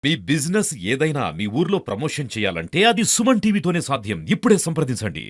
మీ business ఏదైనా మీ ఊర్లో promotion చేయాలంటే అది సుమన్ టీవీతోనే సాధ్యం. ఇప్పుడే సంప్రదించండి.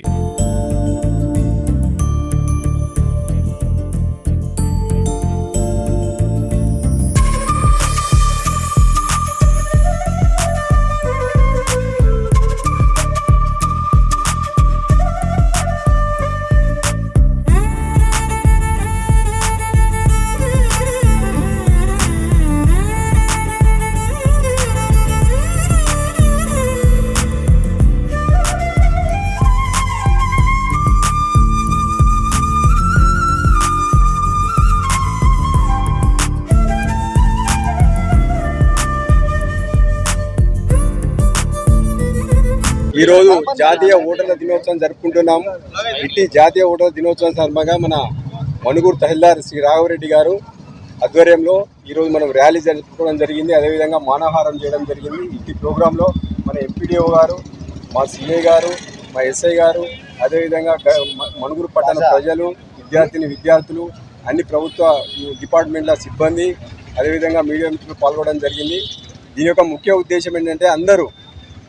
ఈ రోజు జాతీయ ఓటర్ల దినోత్సవం జరుపుకుంటున్నాం. ఇట్టి జాతీయ ఓటర్ల దినోత్సవం సందర్భంగా మన మణుగూరు తహసీల్దార్ శ్రీ రాఘవరెడ్డి గారు ఆధ్వర్యంలో ఈరోజు మనం ర్యాలీ జరుపుకోవడం జరిగింది. అదేవిధంగా మానవహారం చేయడం జరిగింది. ఇట్టి ప్రోగ్రాంలో మన ఎంపీడీఓ గారు, మా సిఐ గారు, మా ఎస్ఐ గారు, అదేవిధంగా మణుగూరు పట్టణ ప్రజలు, విద్యార్థులు, అన్ని ప్రభుత్వ డిపార్ట్మెంట్ల సిబ్బంది, అదేవిధంగా మీడియా మిత్రులు పాల్గొనడం జరిగింది. దీని యొక్క ముఖ్య ఉద్దేశం ఏంటంటే అందరూ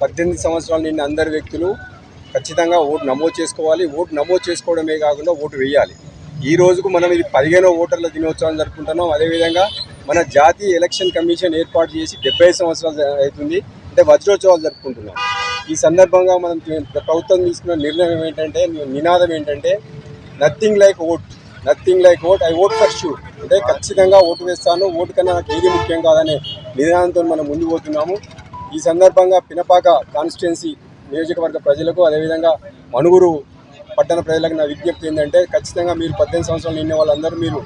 18 సంవత్సరాల నిండిన అందరు వ్యక్తులు ఖచ్చితంగా ఓటు నమోదు చేసుకోవాలి. ఓటు నమోదు చేసుకోవడమే కాకుండా ఓటు వేయాలి. ఈ రోజుకు మనం ఇది 15వ ఓటర్ల దినోత్సవం జరుపుకుంటున్నాం. అదేవిధంగా మన జాతీయ ఎలక్షన్ కమిషన్ ఏర్పాటు చేసి 75 సంవత్సరాలు అవుతుంది. అంటే వజ్రోత్సవాలు జరుపుకుంటున్నాం. ఈ సందర్భంగా మనం ప్రభుత్వం తీసుకున్న నిర్ణయం ఏంటంటే, నినాదం ఏంటంటే nothing like vote, I vote for sure. అంటే ఖచ్చితంగా ఓటు వేస్తాను, ఓటు కన్నా నాకు ఏది ముఖ్యం కాదనే నినాదంతో మనం ముందు పోతున్నాము. ఈ సందర్భంగా పినపాక కాన్స్టిట్యున్సీ నియోజకవర్గ ప్రజలకు, అదేవిధంగా మణుగూరు పట్టణ ప్రజలకు నా విజ్ఞప్తి ఏంటంటే ఖచ్చితంగా మీరు 18 సంవత్సరాలు నిండిన వాళ్ళందరూ మీరు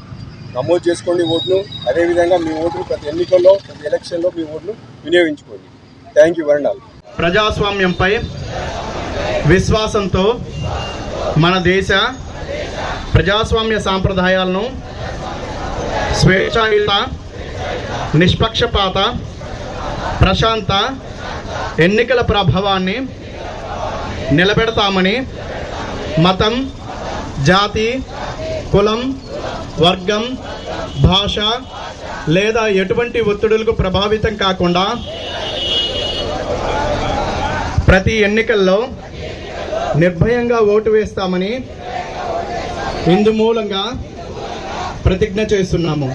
నమోదు చేసుకోండి ఓటును. అదేవిధంగా మీ ఓటును ప్రతి ఎన్నికల్లో, ప్రతి ఎలక్షన్లో మీ ఓటును వినియోగించుకోండి. Thank you వరండాల్. ప్రజాస్వామ్యంపై విశ్వాసంతో మన దేశ ప్రజాస్వామ్య సాంప్రదాయాలను స్వేచ్ఛాయుత, నిష్పక్షపాత, ప్రశాంత ఎన్నికల ప్రభావాన్ని నిలబెడతామని మతం, జాతి, కులం, వర్గం, భాష లేదా ఎటువంటి ఒత్తిడులకు ప్రభావితం కాకుండా ప్రతి ఎన్నికల్లో నిర్భయంగా ఓటు వేస్తామని ఇందు మూలంగా ప్రతిజ్ఞ చేస్తున్నాము.